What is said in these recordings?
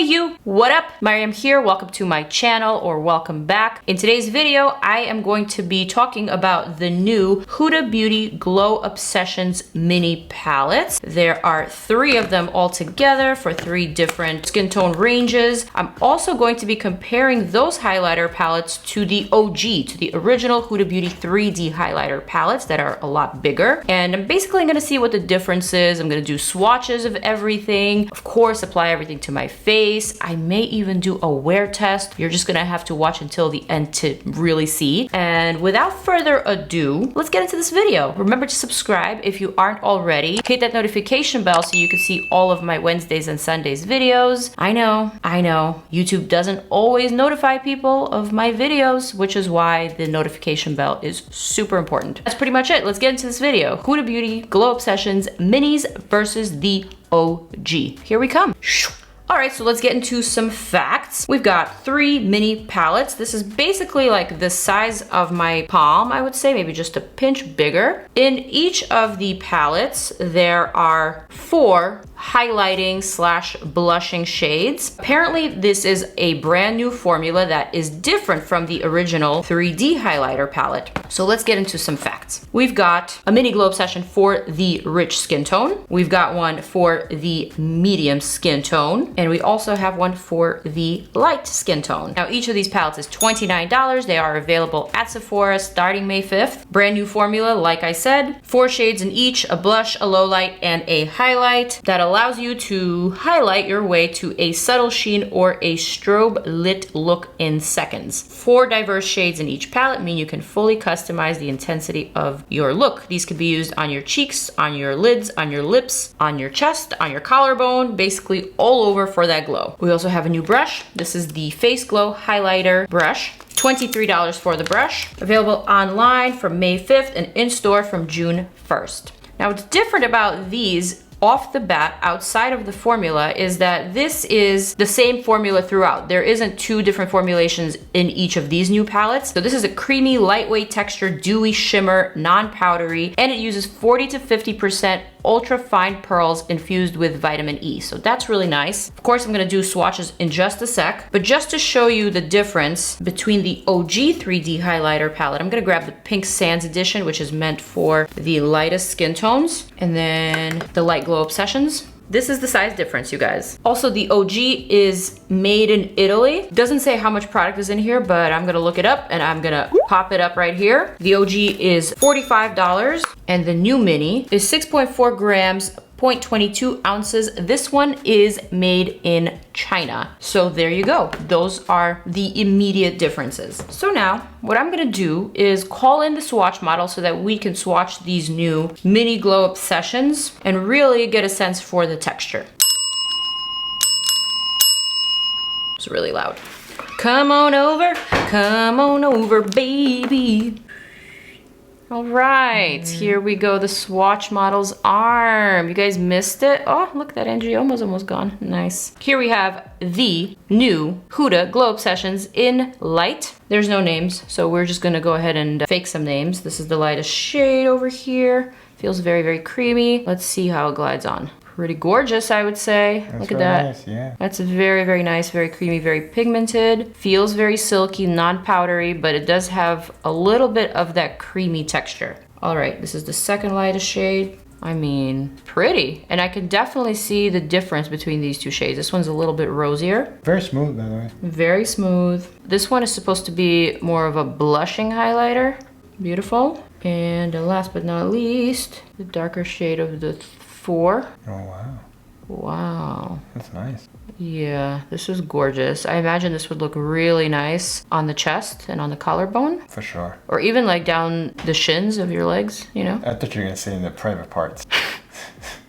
you, what up? Maryam here, welcome to my channel or welcome back. In today's video, I am going to be talking about the new Huda Beauty Glow Obsessions mini palettes. There are 3 of them all together for 3 different skin tone ranges. I'm also going to be comparing those highlighter palettes to the OG, to the original Huda Beauty 3D highlighter palettes that are a lot bigger. And I'm basically gonna see what the difference is. I'm gonna do swatches of everything. Of course, apply everything to my face. I may even do a wear test. You're just gonna have to watch until the end to really see. And without further ado, let's get into this video. Remember to subscribe if you aren't already. Hit that notification bell so you can see all of my Wednesdays and Sundays videos. I know, YouTube doesn't always notify people of my videos, which is why the notification bell is super important. That's pretty much it. Let's get into this video. Huda Beauty Glow Obsessions Minis versus the OG. Here we come. All right, so let's get into some facts. We've got 3 mini palettes. This is basically like the size of my palm, I would say, maybe just a pinch bigger. In each of the palettes, there are 4 highlighting / blushing shades. Apparently, this is a brand new formula that is different from the original 3D highlighter palette. So let's get into some facts. We've got a mini glow obsession for the rich skin tone. We've got one for the medium skin tone. And we also have one for the light skin tone. Now, each of these palettes is $29. They are available at Sephora starting May 5th. Brand new formula, like I said. 4 shades in each, a blush, a low light, and a highlight that allows you to highlight your way to a subtle sheen or a strobe lit look in seconds. 4 diverse shades in each palette mean you can fully customize the intensity of your look. These could be used on your cheeks, on your lids, on your lips, on your chest, on your collarbone, basically all over for that glow. We also have a new brush. This is the Face Glow Highlighter brush. $23 for the brush. Available online from May 5th and in store from June 1st. Now, what's different about these off the bat, outside of the formula, is that this is the same formula throughout. There isn't 2 different formulations in each of these new palettes. So this is a creamy, lightweight texture, dewy shimmer, non-powdery, and it uses 40 to 50% ultra fine pearls infused with vitamin E. So that's really nice. Of course, I'm gonna do swatches in just a sec, but just to show you the difference between the OG 3D highlighter palette, I'm gonna grab the Pink Sands edition, which is meant for the lightest skin tones, and then the Light Glow Obsessions. This is the size difference, you guys. Also, the OG is made in Italy. Doesn't say how much product is in here, but I'm gonna look it up and I'm gonna pop it up right here. The OG is $45 and the new mini is 6.4 grams, 0.22 ounces. This one is made in China. So there you go. Those are the immediate differences. So now what I'm gonna do is call in the swatch model so that we can swatch these new mini glow obsessions and really get a sense for the texture. It's really loud. Come on over, baby. All right, here we go, the swatch model's arm. You guys missed it? Oh, look, that angioma's almost gone. Nice. Here we have the new Huda Glow Obsessions in light. There's no names, so we're just gonna go ahead and fake some names. This is the lightest shade over here. Feels very, very creamy. Let's see how it glides on. Pretty gorgeous, I would say. That's Look at that. Nice, yeah. That's very, very nice, very creamy, very pigmented. Feels very silky, non-powdery, but it does have a little bit of that creamy texture. All right, this is the second lightest shade. I mean, pretty. And I can definitely see the difference between these 2 shades. This one's a little bit rosier. Very smooth, by the way. Very smooth. This one is supposed to be more of a blushing highlighter. Beautiful. And last but not least, the darker shade of the 4. Oh, wow. Wow. That's nice. Yeah, this is gorgeous. I imagine this would look really nice on the chest and on the collarbone. For sure. Or even like down the shins of your legs, you know? I thought you were gonna say in the private parts.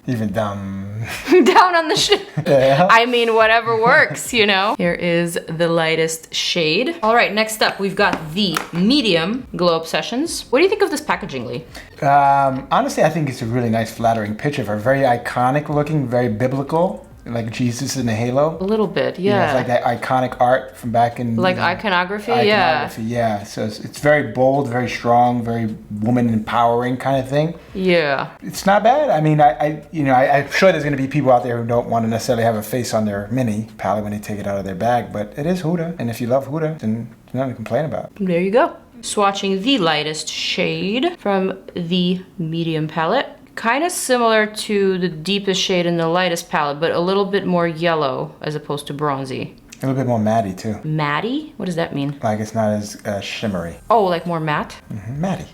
Even down... down on the shin. Yeah. I mean, whatever works, you know? Here is the lightest shade. All right, next up, we've got the medium Glow Obsessions. What do you think of this packaging, Lee? Honestly, I think it's a really nice, flattering picture. Very iconic looking, very biblical. like Jesus in the halo. A little bit, yeah. You know, it's like that iconic art from back in... Like iconography, iconography, yeah. So it's very bold, very strong, very woman empowering kind of thing. Yeah. It's not bad. I mean, I'm sure there's going to be people out there who don't want to necessarily have a face on their mini palette when they take it out of their bag, but it is Huda. And if you love Huda, then there's nothing to complain about. There you go. Swatching the lightest shade from the medium palette. Kind of similar to the deepest shade in the lightest palette, but a little bit more yellow as opposed to bronzy. A little bit more matty too. Matty? What does that mean? Like it's not as shimmery. Oh, like more matte? Mm-hmm. Matty.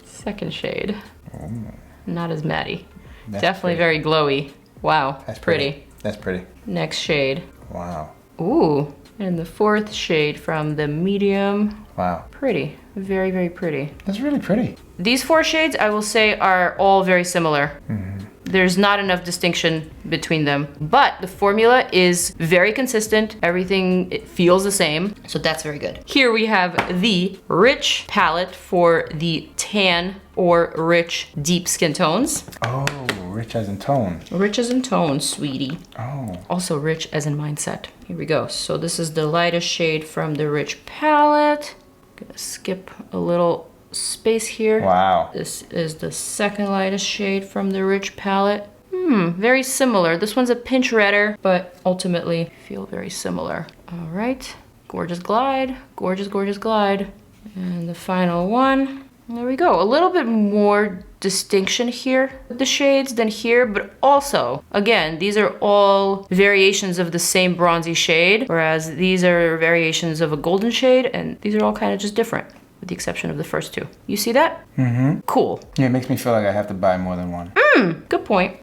Second shade. Ooh. Not as matty. That's definitely pretty. very glowy. Wow, That's pretty. That's pretty. Next shade. Wow. Ooh, and the fourth shade from the medium. Wow. Pretty. Very, very pretty. That's really pretty. These four shades, I will say, are all very similar. Mm-hmm. There's not enough distinction between them, but the formula is very consistent. Everything it feels the same, so that's very good. Here we have the Rich palette for the tan or rich deep skin tones. Oh, rich as in tone. Rich as in tone, sweetie. Oh. Also rich as in mindset. Here we go. So this is the lightest shade from the Rich palette. Gonna skip a little space here. Wow. This is the second lightest shade from the Rich palette. Very similar. This one's a pinch redder, but ultimately feel very similar. All right, gorgeous glide, gorgeous, gorgeous glide. And the final one. There we go. A little bit more distinction here with the shades than here, but also, again, these are all variations of the same bronzy shade, whereas these are variations of a golden shade, and these are all kind of just different, with the exception of the first two. You see that? Mm-hmm. Cool. Yeah, it makes me feel like I have to buy more than one. Good point.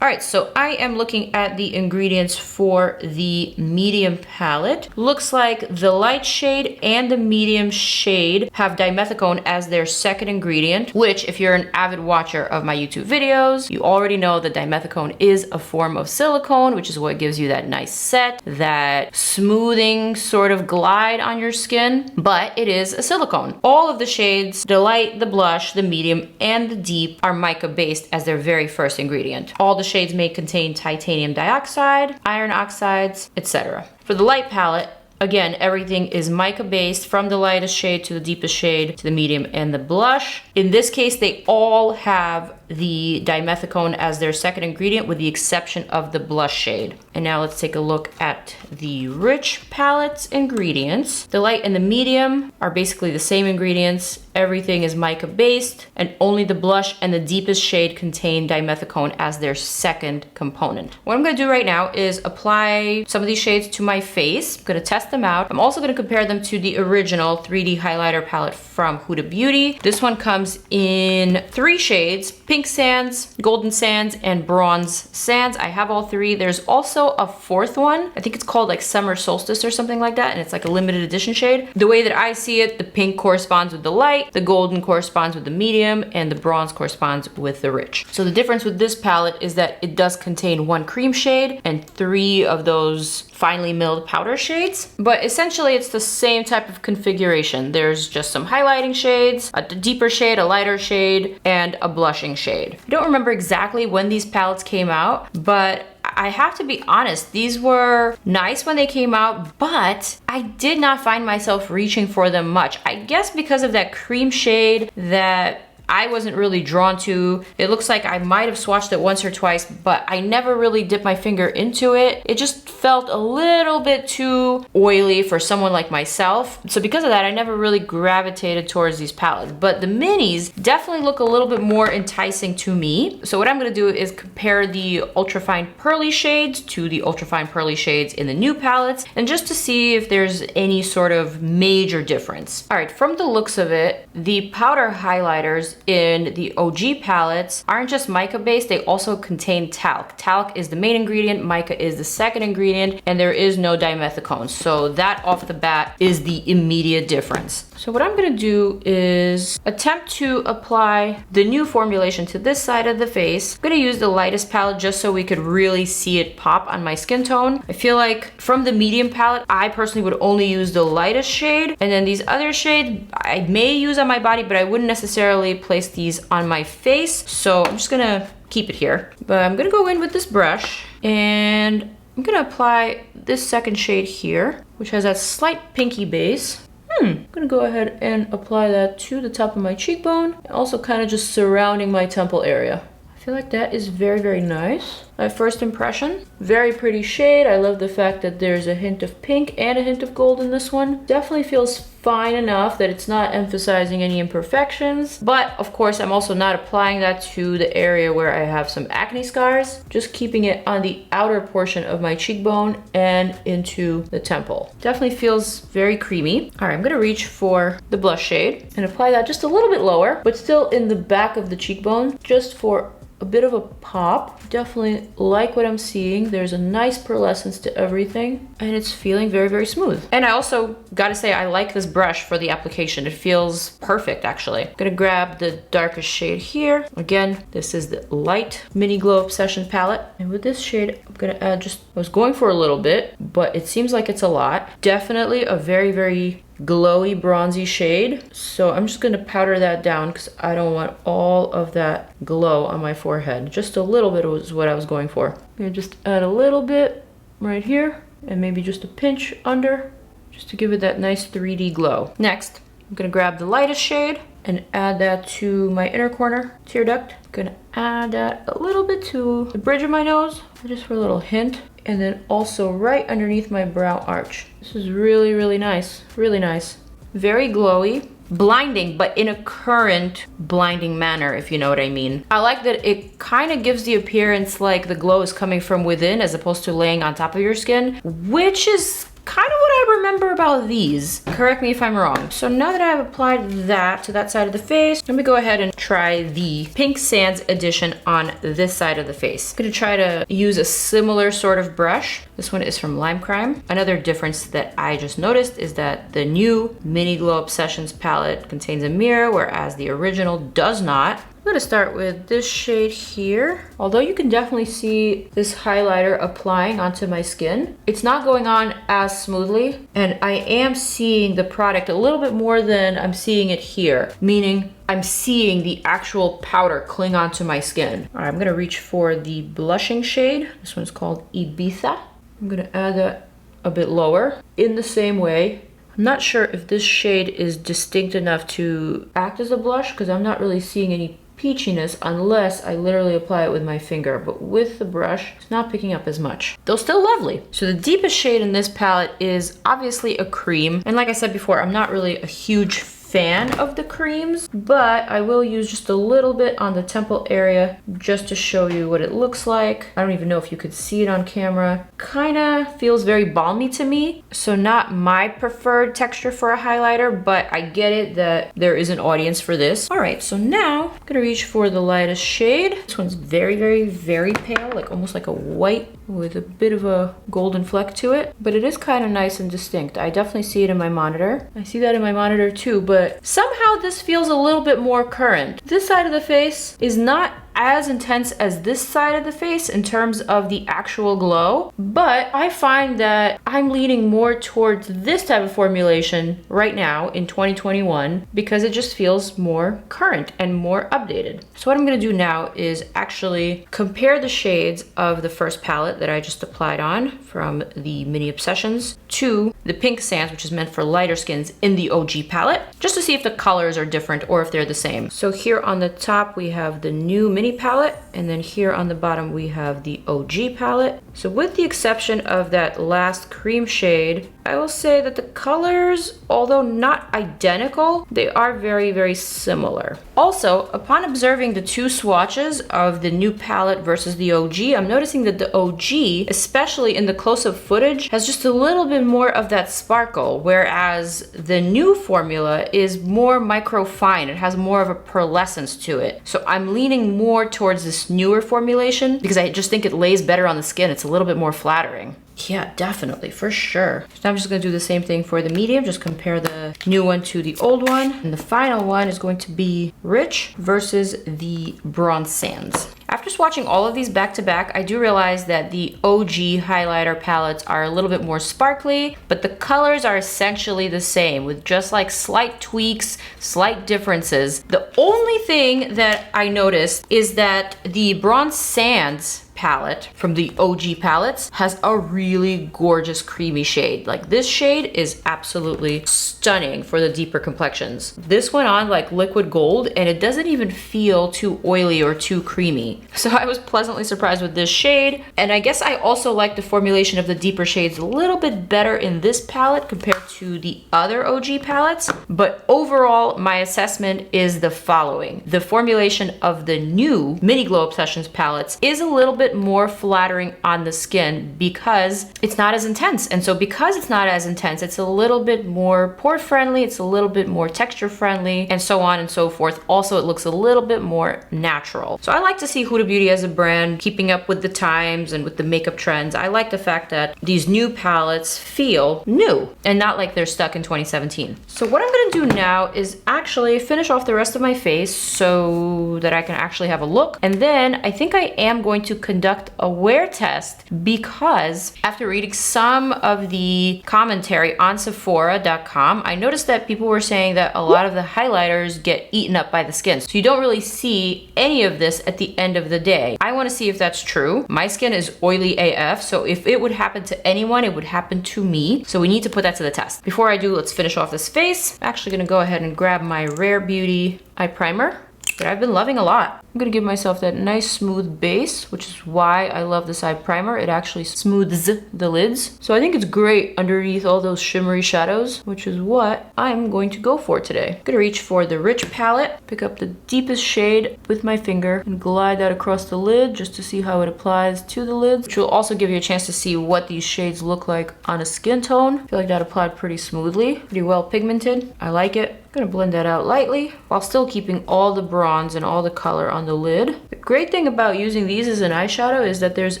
All right, so I am looking at the ingredients for the medium palette. Looks like the light shade and the medium shade have dimethicone as their second ingredient, which if you're an avid watcher of my YouTube videos, you already know that dimethicone is a form of silicone, which is what gives you that nice set, that smoothing sort of glide on your skin, but it is a silicone. All of the shades, the light, the blush, the medium, and the deep are mica based as their very first ingredient. All the shades may contain titanium dioxide, iron oxides, etc. For the light palette, again, everything is mica based from the lightest shade to the deepest shade to the medium and the blush. In this case, they all have the dimethicone as their second ingredient with the exception of the blush shade. And now let's take a look at the Rich palette's ingredients. The light and the medium are basically the same ingredients. Everything is mica based, and only the blush and the deepest shade contain dimethicone as their second component. What I'm gonna do right now is apply some of these shades to my face. I'm gonna test them out. I'm also gonna compare them to the original 3D highlighter palette from Huda Beauty. This one comes in 3 shades: Pink Sands, Golden Sands, and Bronze Sands. I have all 3. There's also a 4th one. I think it's called like Summer Solstice or something like that, and it's like a limited edition shade. The way that I see it, the pink corresponds with the light, the golden corresponds with the medium, and the bronze corresponds with the rich. So the difference with this palette is that it does contain 1 cream shade and 3 of those finely milled powder shades, but essentially it's the same type of configuration. There's just some highlighting shades, a deeper shade, a lighter shade, and a blushing shade. I don't remember exactly when these palettes came out, but I have to be honest, these were nice when they came out, but I did not find myself reaching for them much. I guess because of that cream shade that I wasn't really drawn to. It looks like I might have swatched it once or twice, but I never really dipped my finger into it. It just felt a little bit too oily for someone like myself. So because of that, I never really gravitated towards these palettes. But the minis definitely look a little bit more enticing to me. So what I'm gonna do is compare the ultrafine pearly shades to the ultrafine pearly shades in the new palettes, and just to see if there's any sort of major difference. All right, from the looks of it, the powder highlighters in the OG palettes aren't just mica based, they also contain talc. Talc is the main ingredient, mica is the second ingredient, and there is no dimethicone. So that off the bat is the immediate difference. So what I'm gonna do is attempt to apply the new formulation to this side of the face. I'm gonna use the lightest palette just so we could really see it pop on my skin tone. I feel like from the medium palette, I personally would only use the lightest shade, and then these other shades I may use on my body, but I wouldn't necessarily place these on my face. So I'm just gonna keep it here. But I'm gonna go in with this brush and I'm gonna apply this second shade here, which has that slight pinky base. I'm gonna go ahead and apply that to the top of my cheekbone, and also kind of just surrounding my temple area. I feel like that is very, very nice. My first impression, very pretty shade. I love the fact that there's a hint of pink and a hint of gold in this one. Definitely feels fine enough that it's not emphasizing any imperfections. But of course, I'm also not applying that to the area where I have some acne scars. Just keeping it on the outer portion of my cheekbone and into the temple. Definitely feels very creamy. All right, I'm gonna reach for the blush shade and apply that just a little bit lower, but still in the back of the cheekbone, just for a bit of a pop. Definitely like what I'm seeing. There's a nice pearlescence to everything, and it's feeling very, very smooth. And I also gotta say, I like this brush for the application. It feels perfect, actually. I'm gonna grab the darkest shade here. Again, this is the light Mini Glow Obsession palette. And with this shade, I'm gonna add just, I was going for a little bit, but it seems like it's a lot. Definitely a very, very glowy bronzy shade. So I'm just gonna powder that down because I don't want all of that glow on my forehead. Just a little bit was what I was going for. I'm gonna just add a little bit right here and maybe just a pinch under, just to give it that nice 3D glow. Next, I'm gonna grab the lightest shade and add that to my inner corner tear duct. I'm gonna add that a little bit to the bridge of my nose, just for a little hint. And then also right underneath my brow arch. This is really, really nice. Really nice. Very glowy. Blinding, but in a current blinding manner, if you know what I mean. I like that it kind of gives the appearance like the glow is coming from within as opposed to laying on top of your skin, which is kind of what I remember about these. Correct me if I'm wrong. So now that I've applied that to that side of the face, let me go ahead and try the Pink Sands edition on this side of the face. I'm gonna try to use a similar sort of brush. This one is from Lime Crime. Another difference that I just noticed is that the new Mini Glow Obsessions palette contains a mirror, whereas the original does not. I'm gonna start with this shade here. Although you can definitely see this highlighter applying onto my skin, it's not going on as smoothly, and I am seeing the product a little bit more than I'm seeing it here, meaning I'm seeing the actual powder cling onto my skin. All right, I'm gonna reach for the blushing shade. This one's called Ibiza. I'm gonna add that a bit lower in the same way. I'm not sure if this shade is distinct enough to act as a blush because I'm not really seeing any peachiness unless I literally apply it with my finger, but with the brush, it's not picking up as much. Though still lovely. So the deepest shade in this palette is obviously a cream. And like I said before, I'm not really a huge fan of the creams, but I will use just a little bit on the temple area just to show you what it looks like. I don't even know if you could see it on camera. Kinda feels very balmy to me, so not my preferred texture for a highlighter, but I get it that there is an audience for this. All right, so now I'm gonna reach for the lightest shade. This one's very, very, very pale, like almost like a white with a bit of a golden fleck to it, but it is kind of nice and distinct. I definitely see it in my monitor. I see that in my monitor too, but somehow this feels a little bit more current. This side of the face is not as intense as this side of the face in terms of the actual glow, but I find that I'm leaning more towards this type of formulation right now in 2021 because it just feels more current and more updated. So what I'm gonna do now is actually compare the shades of the first palette that I just applied on from the Mini Obsessions to the Pink Sands, which is meant for lighter skins in the OG palette, just to see if the colors are different or if they're the same. So here on the top, we have the new Mini palette, and then here on the bottom we have the OG palette. So with the exception of that last cream shade, I will say that the colors, although not identical, they are very, very similar. Also, upon observing the two swatches of the new palette versus the OG, I'm noticing that the OG, especially in the close-up footage, has just a little bit more of that sparkle, whereas the new formula is more micro-fine. It has more of a pearlescence to it. So I'm leaning more towards this newer formulation because I just think it lays better on the skin. It's a little bit more flattering. Yeah, definitely, for sure. So now I'm just gonna do the same thing for the medium, just compare the new one to the old one. And the final one is going to be Rich versus the Bronze Sands. After swatching all of these back to back, I do realize that the OG highlighter palettes are a little bit more sparkly, but the colors are essentially the same with just like slight tweaks, slight differences. The only thing that I noticed is that the Bronze Sands palette from the OG palettes has a really gorgeous creamy shade. Like this shade is absolutely stunning for the deeper complexions. This went on like liquid gold and it doesn't even feel too oily or too creamy. So I was pleasantly surprised with this shade. And I guess I also like the formulation of the deeper shades a little bit better in this palette compared to the other OG palettes. But overall, my assessment is the following. The formulation of the new Mini Glow Obsessions palettes is a little bit more flattering on the skin because it's not as intense. And so because it's not as intense, it's a little bit more pore friendly, it's a little bit more texture friendly, and so on and so forth. Also, it looks a little bit more natural. So I like to see Huda Beauty as a brand keeping up with the times and with the makeup trends. I like the fact that these new palettes feel new and not like they're stuck in 2017. So what I'm gonna do now is actually finish off the rest of my face so that I can actually have a look. And then I think I am going to conduct a wear test because after reading some of the commentary on Sephora.com, I noticed that people were saying that a lot of the highlighters get eaten up by the skin. So you don't really see any of this at the end of the day. I want to see if that's true. My skin is oily AF, so if it would happen to anyone, it would happen to me. So we need to put that to the test. Before I do, let's finish off this face. I'm actually gonna go ahead and grab my Rare Beauty eye primer that I've been loving a lot. I'm gonna give myself that nice smooth base, which is why I love this eye primer. It actually smooths the lids. So I think it's great underneath all those shimmery shadows, which is what I'm going to go for today. I'm gonna reach for the Rich palette, pick up the deepest shade with my finger and glide that across the lid just to see how it applies to the lids, which will also give you a chance to see what these shades look like on a skin tone. I feel like that applied pretty smoothly, pretty well pigmented. I like it. I'm gonna blend that out lightly while still keeping all the bronze and all the color on the lid. The great thing about using these as an eyeshadow is that there's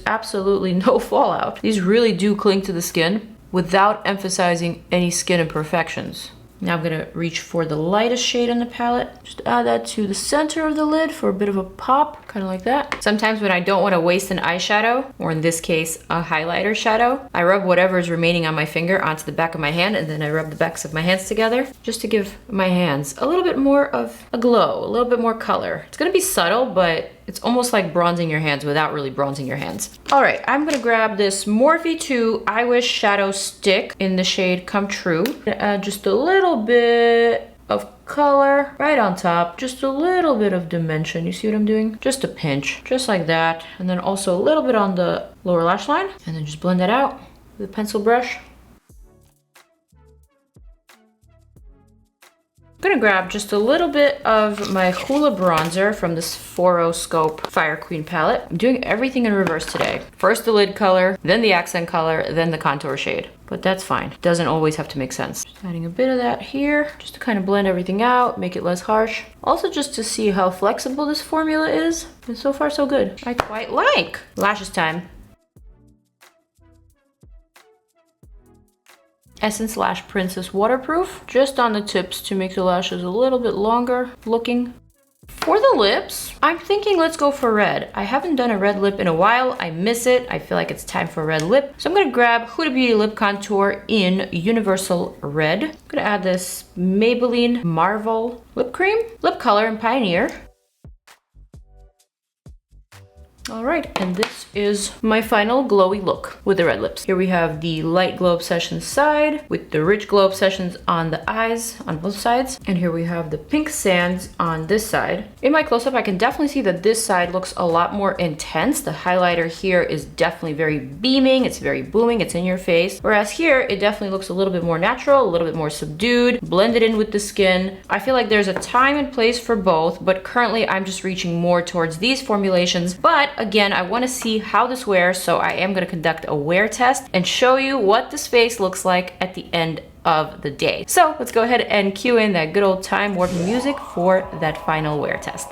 absolutely no fallout. These really do cling to the skin without emphasizing any skin imperfections. Now I'm gonna reach for the lightest shade in the palette. Just add that to the center of the lid for a bit of a pop, kind of like that. Sometimes when I don't want to waste an eyeshadow, or in this case, a highlighter shadow, I rub whatever is remaining on my finger onto the back of my hand, and then I rub the backs of my hands together just to give my hands a little bit more of a glow, a little bit more color. It's gonna be subtle, but it's almost like bronzing your hands without really bronzing your hands. All right, I'm gonna grab this Morphe 2 I Wish Shadow Stick in the shade Come True. I'm gonna add just a little bit of color right on top, just a little bit of dimension. You see what I'm doing? Just a pinch, just like that. And then also a little bit on the lower lash line, and then just blend that out with a pencil brush. I'm gonna grab just a little bit of my Hoola bronzer from this Scope Fire Queen palette. I'm doing everything in reverse today. First the lid color, then the accent color, then the contour shade. But that's fine. It doesn't always have to make sense. Just adding a bit of that here, just to kind of blend everything out, make it less harsh. Also just to see how flexible this formula is. And so far so good. I quite like. Lashes time. Essence Lash Princess Waterproof, just on the tips to make the lashes a little bit longer looking. For the lips, I'm thinking let's go for red. I haven't done a red lip in a while. I miss it. I feel like it's time for a red lip. So I'm gonna grab Huda Beauty Lip Contour in Universal Red. I'm gonna add this Maybelline Marvel Lip Cream, lip color in Pioneer. All right, and this is my final glowy look with the red lips. Here we have the Light Glow Obsessions side with the Rich Glow Obsessions on the eyes on both sides. And here we have the Pink Sands on this side. In my close-up, I can definitely see that this side looks a lot more intense. The highlighter here is definitely very beaming. It's very booming. It's in your face. Whereas here, it definitely looks a little bit more natural, a little bit more subdued, blended in with the skin. I feel like there's a time and place for both, but currently I'm just reaching more towards these formulations. But again, I want to see how this wears, so I am going to conduct a wear test and show you what this face looks like at the end of the day. So let's go ahead and cue in that good old time warp music for that final wear test.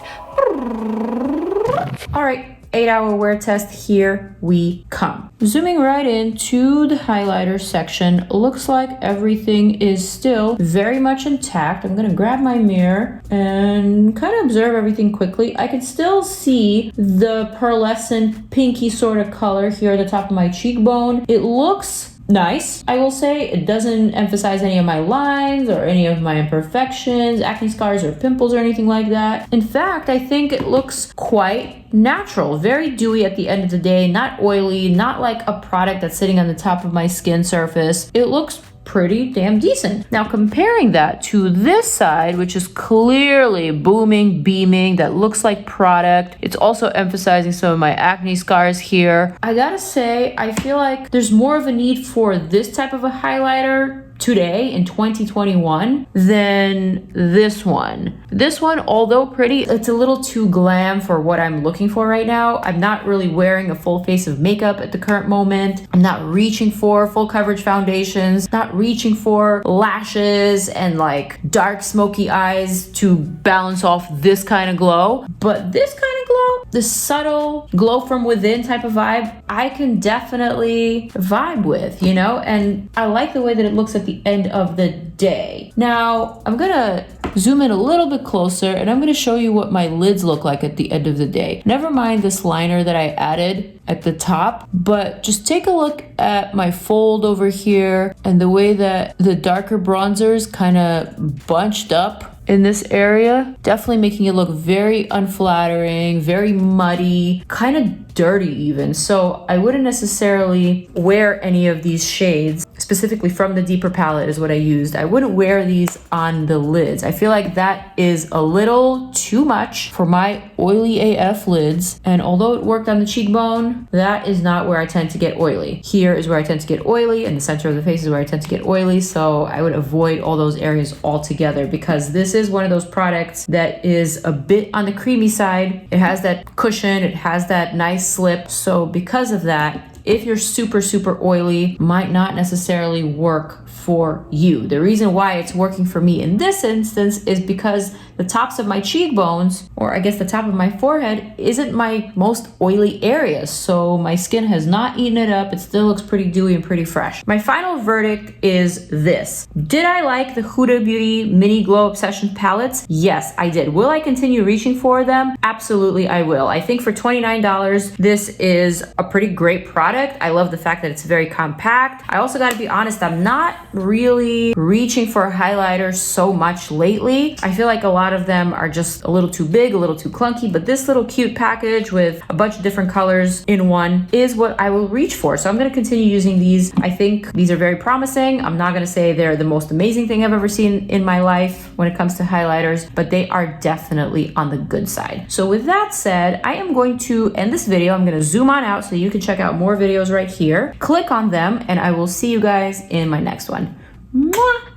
All right. 8-hour wear test, here we come. Zooming right into the highlighter section, looks like everything is still very much intact. I'm gonna grab my mirror and kind of observe everything quickly. I can still see the pearlescent pinky sort of color here at the top of my cheekbone. It looks nice, I will say. It doesn't emphasize any of my lines or any of my imperfections, acne scars or pimples or anything like that. In fact, I think it looks quite natural, very dewy at the end of the day, not oily, not like a product that's sitting on the top of my skin surface. It looks pretty damn decent. Now comparing that to this side, which is clearly booming, beaming, that looks like product. It's also emphasizing some of my acne scars here. I gotta say, I feel like there's more of a need for this type of a highlighter today in 2021 than this one. This one, although pretty, it's a little too glam for what I'm looking for right now. I'm not really wearing a full face of makeup at the current moment. I'm not reaching for full coverage foundations, not reaching for lashes and like dark smoky eyes to balance off this kind of glow. But this kind of glow, the subtle glow from within type of vibe, I can definitely vibe with, you know? And I like the way that it looks at the end of the day. Now, I'm gonna zoom in a little bit closer and I'm gonna show you what my lids look like at the end of the day. Never mind this liner that I added at the top, but just take a look at my fold over here and the way that the darker bronzers kind of bunched up in this area, definitely making it look very unflattering, very muddy, kind of dirty even. So I wouldn't necessarily wear any of these shades, specifically from the deeper palette is what I used. I wouldn't wear these on the lids. I feel like that is a little too much for my oily AF lids. And although it worked on the cheekbone, that is not where I tend to get oily. Here is where I tend to get oily, and the center of the face is where I tend to get oily. So I would avoid all those areas altogether because this is one of those products that is a bit on the creamy side. It has that cushion, it has that nice slip. So because of that, if you're super oily, might not necessarily work for you. The reason why it's working for me in this instance is because the tops of my cheekbones, or I guess the top of my forehead, isn't my most oily area. So my skin has not eaten it up. It still looks pretty dewy and pretty fresh. My final verdict is this. Did I like the Huda Beauty Mini Glow Obsession palettes? Yes, I did. Will I continue reaching for them? Absolutely, I will. I think for $29, this is a pretty great product. I love the fact that it's very compact. I also gotta be honest, I'm not really reaching for a highlighter so much lately. I feel like a lot of them are just a little too big, a little too clunky, but this little cute package with a bunch of different colors in one is what I will reach for. So I'm gonna continue using these. I think these are very promising. I'm not gonna say they're the most amazing thing I've ever seen in my life when it comes to highlighters, but they are definitely on the good side. So with that said, I am going to end this video. I'm gonna zoom on out so you can check out more videos right here. Click on them and I will see you guys in my next one. Mwah!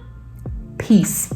Peace.